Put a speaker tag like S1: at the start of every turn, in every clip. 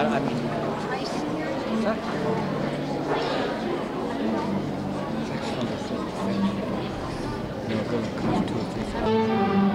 S1: I mean, that. No, go to 2 or 3.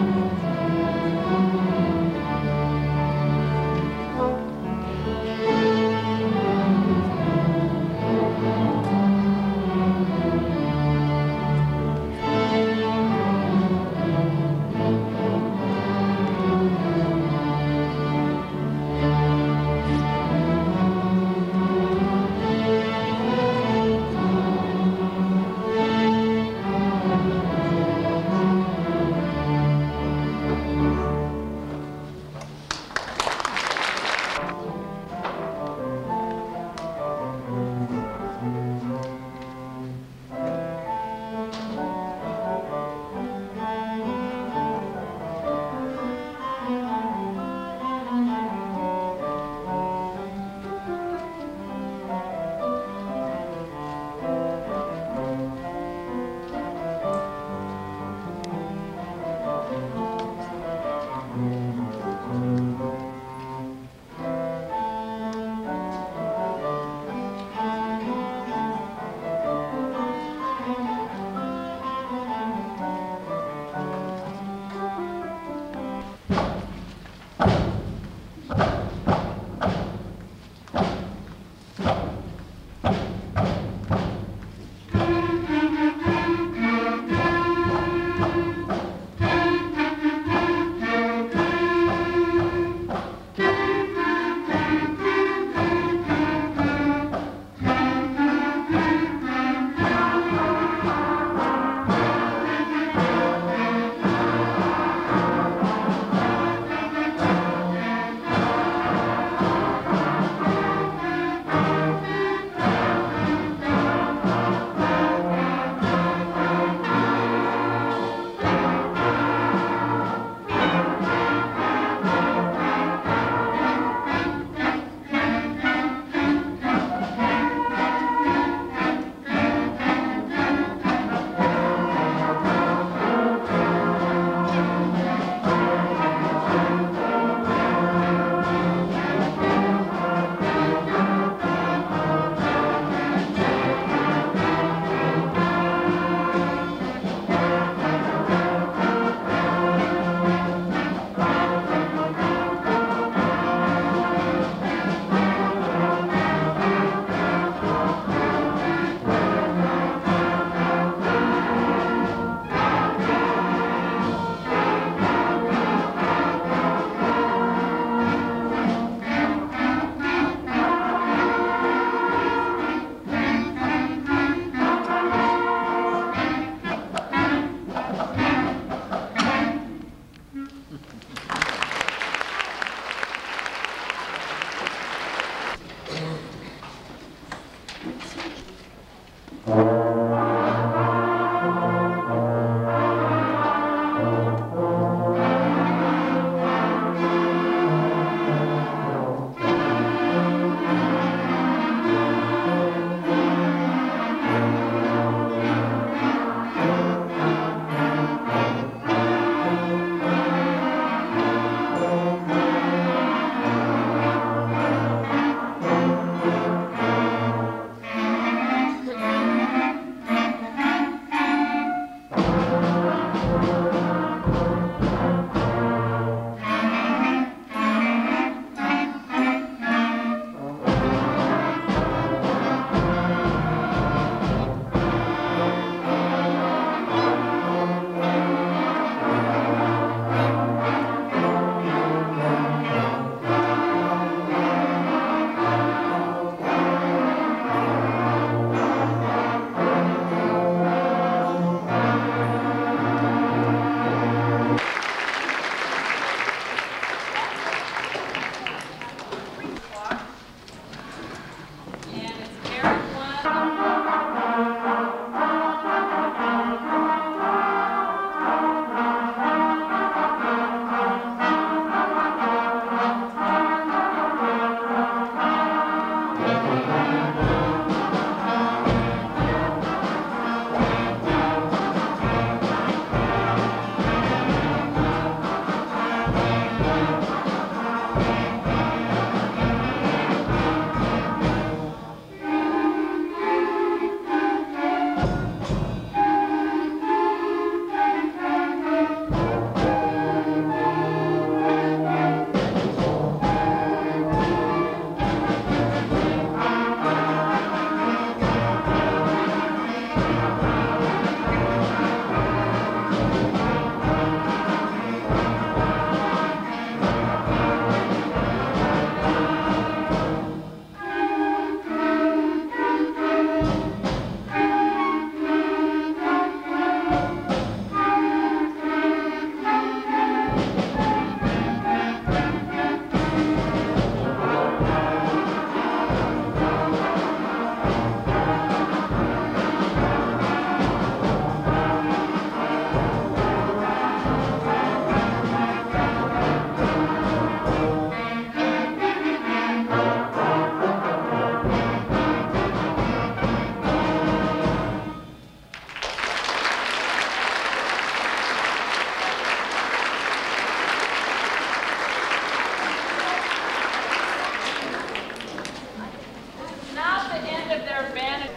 S2: of their vanity.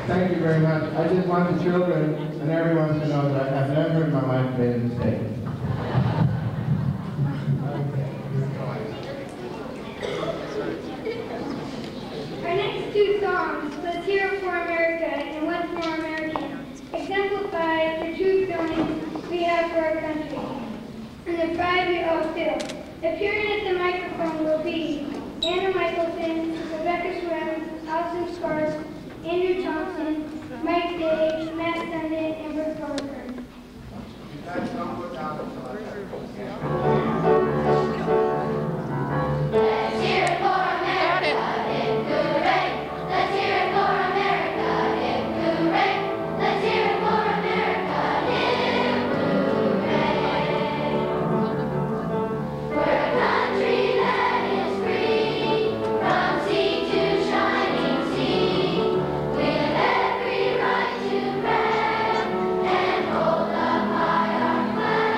S3: Thank you very much. I just want the children and everyone to know that I have never in my life made a mistake.
S4: Our next two songs, Let's Hear It for America and What's More American, exemplify the true feelings we have for our country and the pride we all feel. Appearing at the microphone will be Anna Michelson, Rebecca Schwem, Allison Sparks, Andrew Thompson, Mike Day, Matt Sundin, and Rick Goldberg.
S5: Let's hear it for America, hip-hooray! Let's hear it for America, hip-hooray! Let's hear it for America, hip-hooray! We're a country that is free, from sea to shining sea, with every right to brag and hold up high our flag.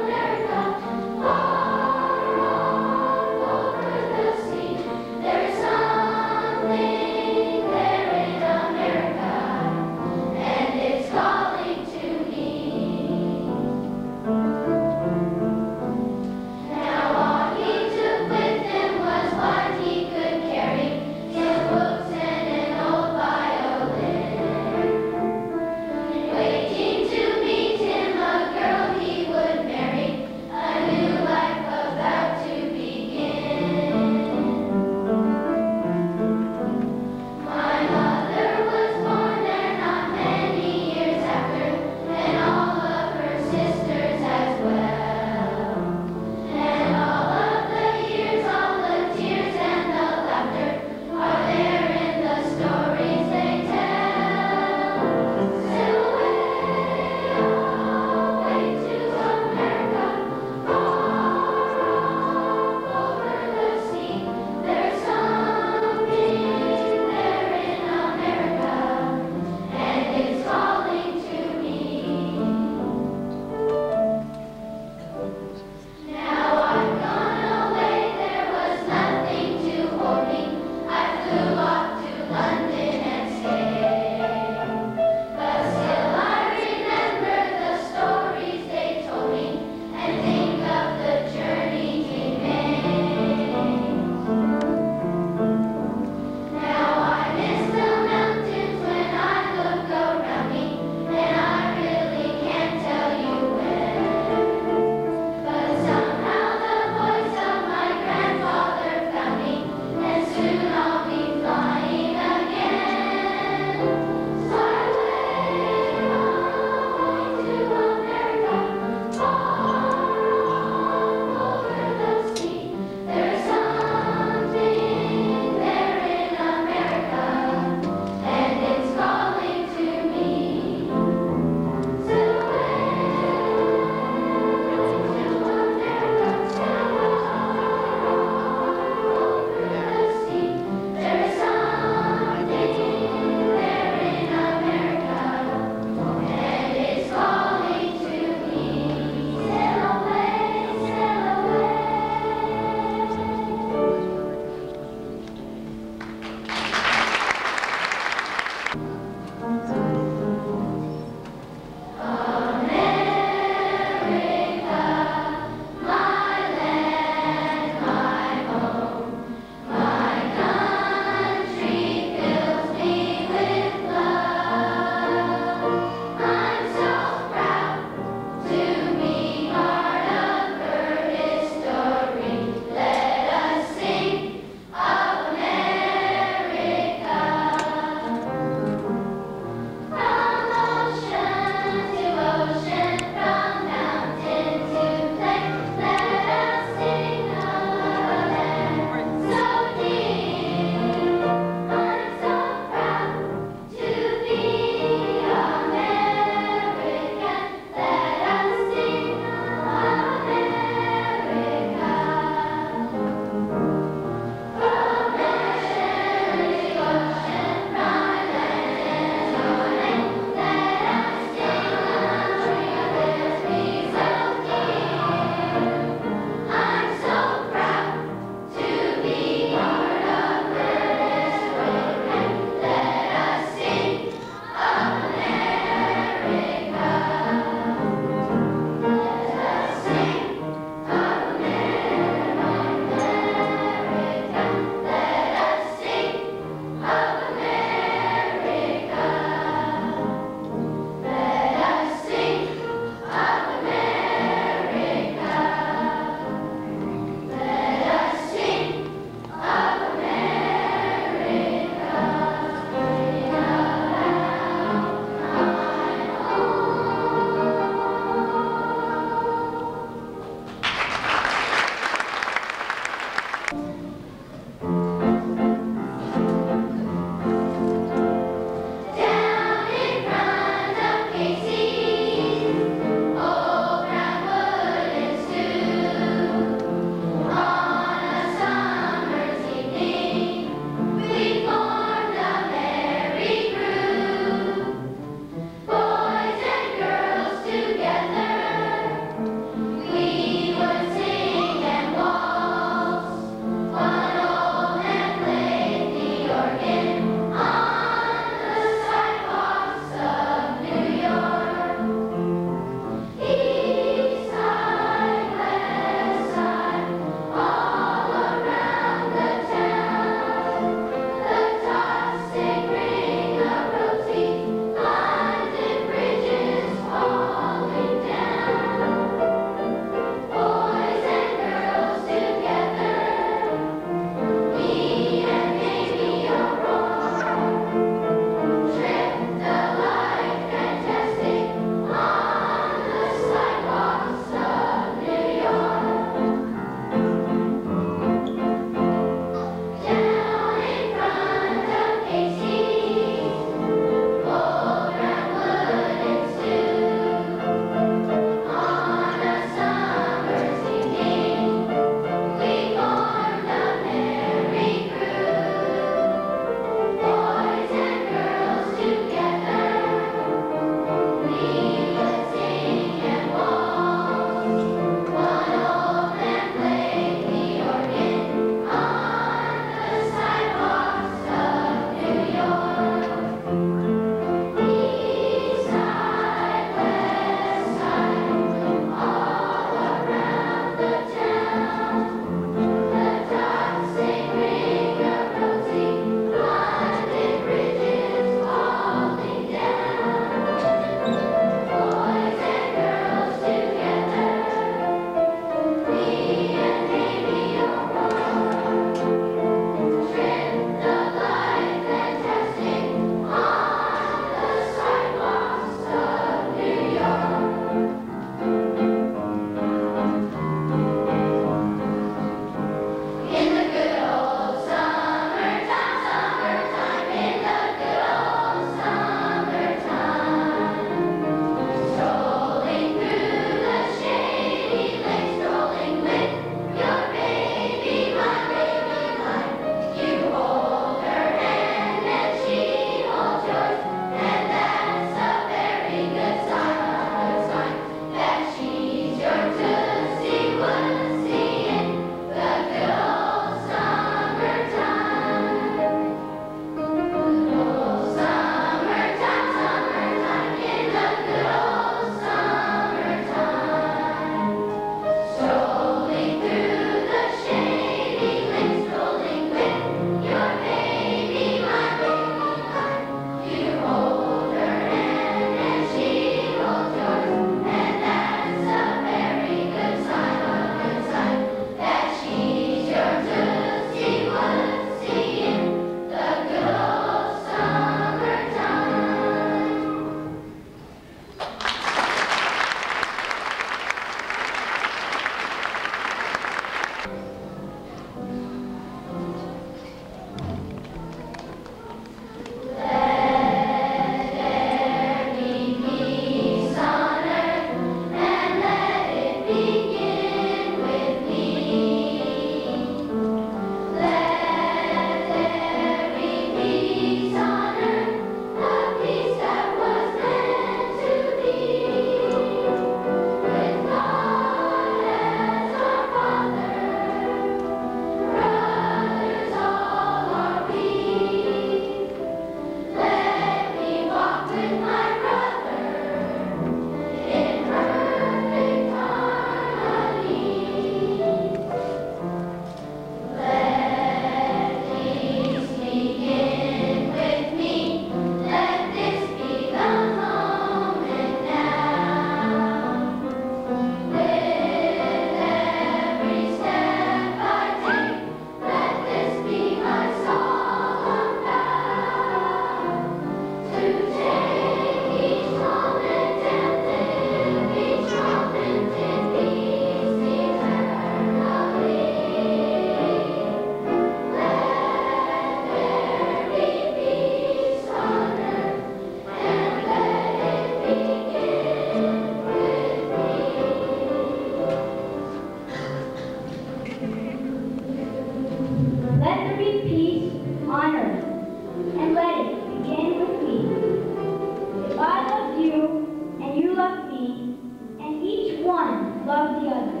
S2: love the other.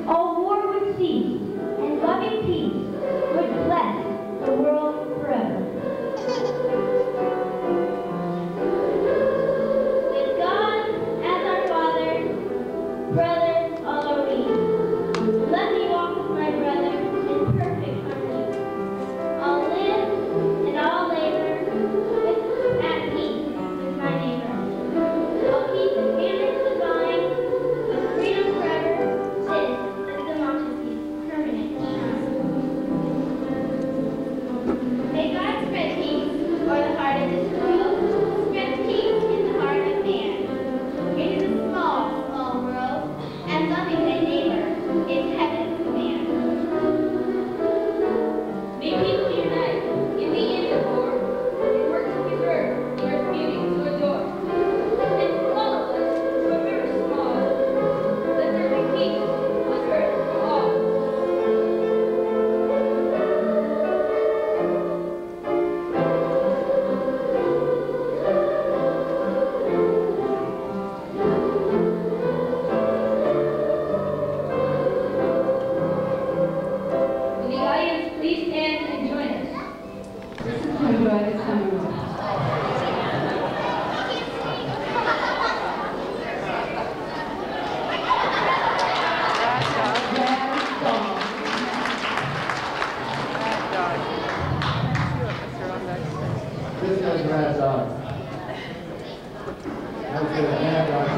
S2: All war would cease, and loving peace would bless the world forever. With God as our Father, brothers all are we. Let me walk with my brother in perfect harmony. I'll live and I'll labor at peace with my neighbor. I'll keep the commandments divine with freedom forever. This is democracy's permanent trust. May God spread peace o'er the heart of this world, spread peace in the heart of man. It is a small, small world, and loving thy neighbor is heaven's command. May people unite in the end of war, and work to preserve the earth's beauty to adore. And for all of us who are very small, let there be peace on earth for all. Will the audience please stand and join us? This is Goldberg Family Home Movies.
S3: This is Red Dog. That's it, Red Dog.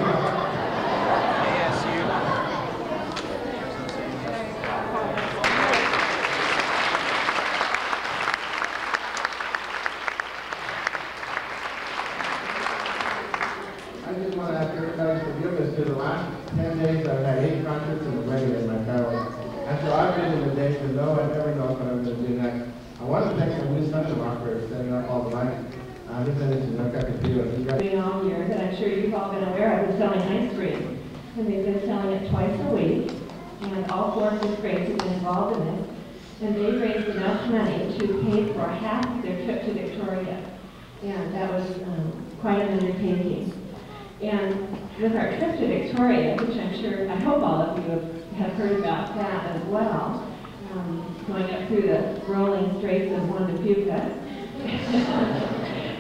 S3: I just want to ask everybody's forgiveness because the last 10 days I've had 8 concerts and a wedding in my family. And so I've been in the days to know and never know what I'm going to do next. I want to thank my new son-in-law for setting up all the lights. His name is Untitled
S6: All year, and I'm sure you've all been aware of, is selling ice cream. And they've been selling it twice a week, and all 4 of his grades have been involved in it. And they raised enough money to pay for half of their trip to Victoria. And that was quite an undertaking. And with our trip to Victoria, which I'm sure, I hope all of you have heard about that as well, going up through the rolling straits of Juan de Fuca.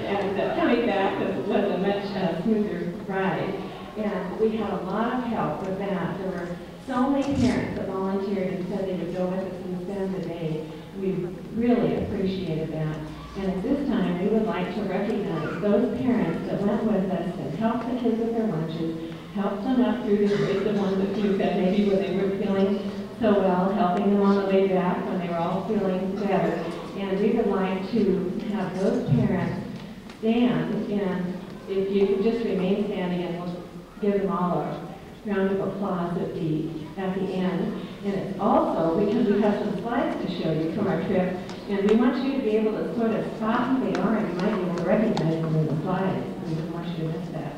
S6: And coming back was a much smoother ride. And we had a lot of help with that. There were so many parents that volunteered and said they would go with us and spend the day. We really appreciated that. And at this time, we would like to recognize those parents that went with us and helped the kids with their lunches, helped them up through the straits of Juan de Fuca, maybe when they weren't feeling so well, helping them on the way back when they were all feeling better. And we would like to have those parents stand, and if you could just remain standing, and we'll give them all a round of applause at the end. And it's also because we have some slides to show you from our trip, and we want you to be able to sort of spot who they are, and you might be able to recognize them in the slides. We don't want you to miss that.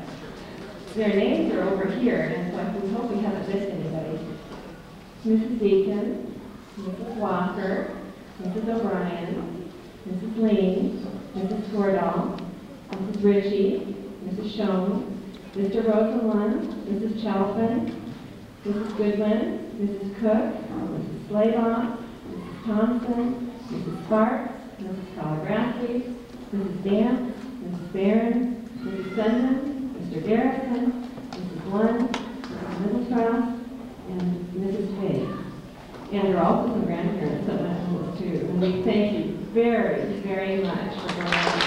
S6: Their names are over here, and so we hope we haven't missed anybody. Mrs. Deacon, Mrs. Walker, Mrs. O'Brien, Mrs. Lean, Mrs. Scordahl, Mrs. Ritchie, Mrs. Schoen, Mr. Rosenlund, Mrs. Chalfin, Mrs. Goodwin, Mrs. Cook, Mrs. Slaybaugh, Mrs. Thompson, Mrs. Sparks, Mrs. Calabrasi, Mrs. Dance, Mrs. Barron, Mrs. Sundman, Mr. Garrison, Mrs. Lund, Mrs. Middlestrass, and Mrs. Fay. And there are also some grandparents that went with us too. And we thank you very, very much for going on.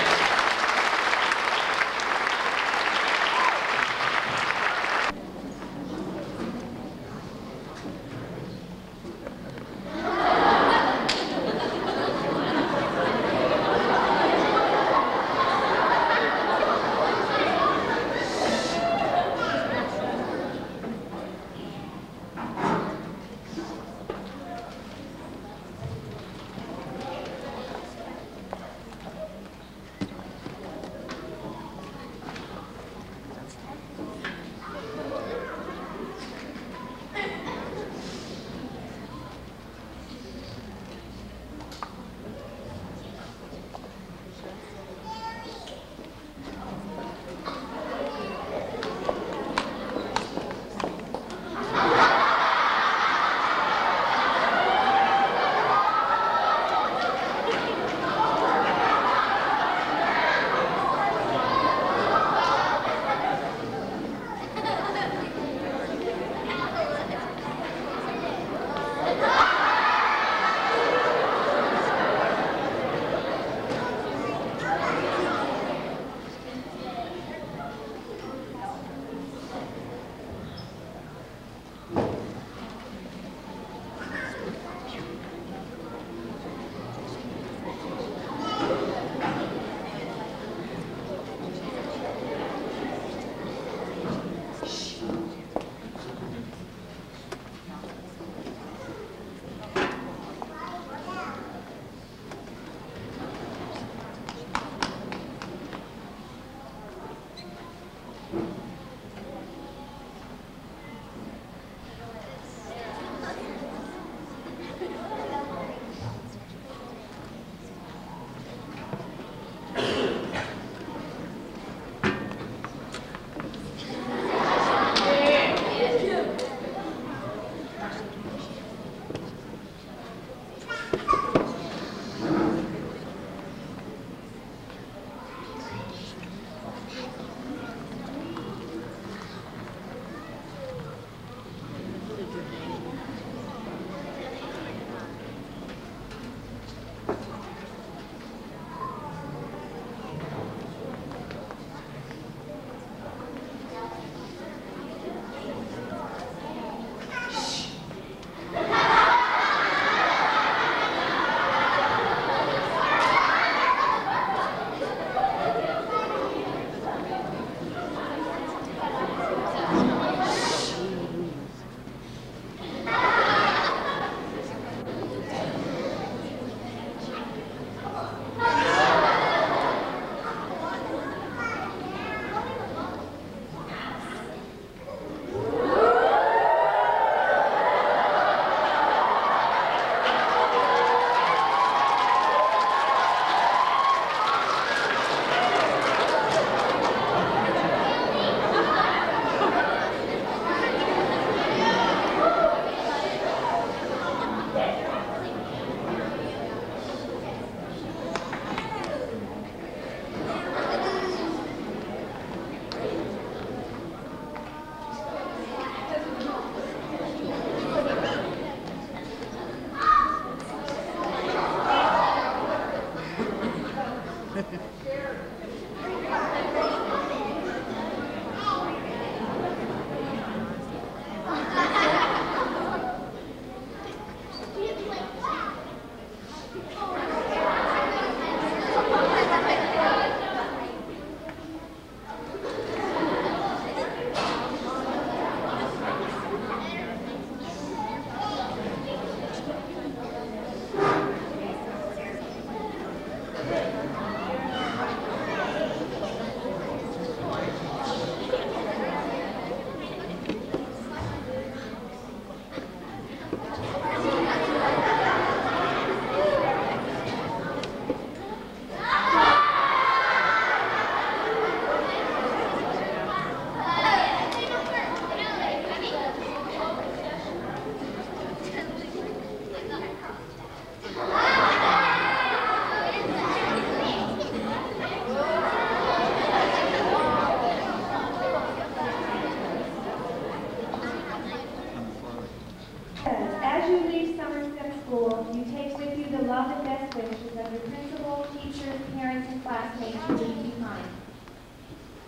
S7: As you leave Somerset School, you take with you the love and best wishes of your principal, teachers, parents, and classmates who leave behind.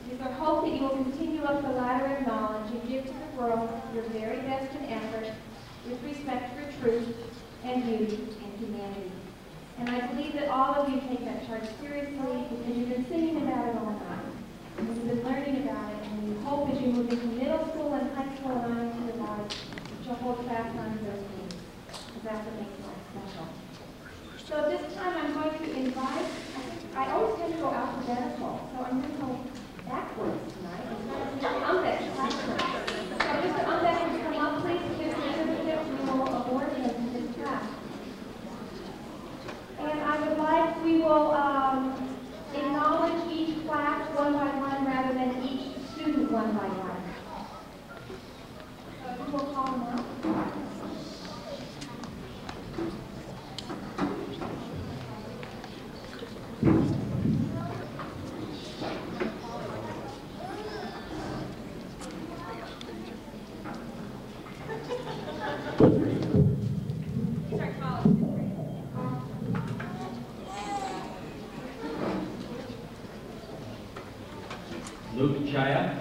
S7: It is our hope that you will continue up the ladder of knowledge and give to the world your very best and effort with respect for truth and beauty and humanity. And I believe that all of you take that charge seriously because you've been singing about it all night. And you've been learning about it, and you hope as you move into middle school and high school and on into the life, that you'll hold fast on those things. Because that's what makes life special. So at this time I'm going to invite, I always tend to go alphabetical, so I'm going to go backwards tonight. It's not Mr. Umbec. So Mr. Umbec will come up, please, to give the certificate. We will award him to this class. And I would like, we will acknowledge each class one by one rather than each student one by one. So we will call them up.
S8: Luke Chaya.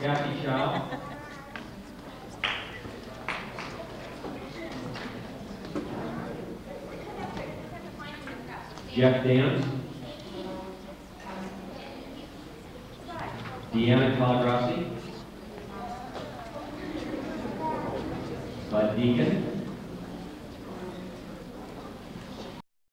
S8: Kathy Chow. Jeff Dance. Deanna Calagrassi. Bud Deacon.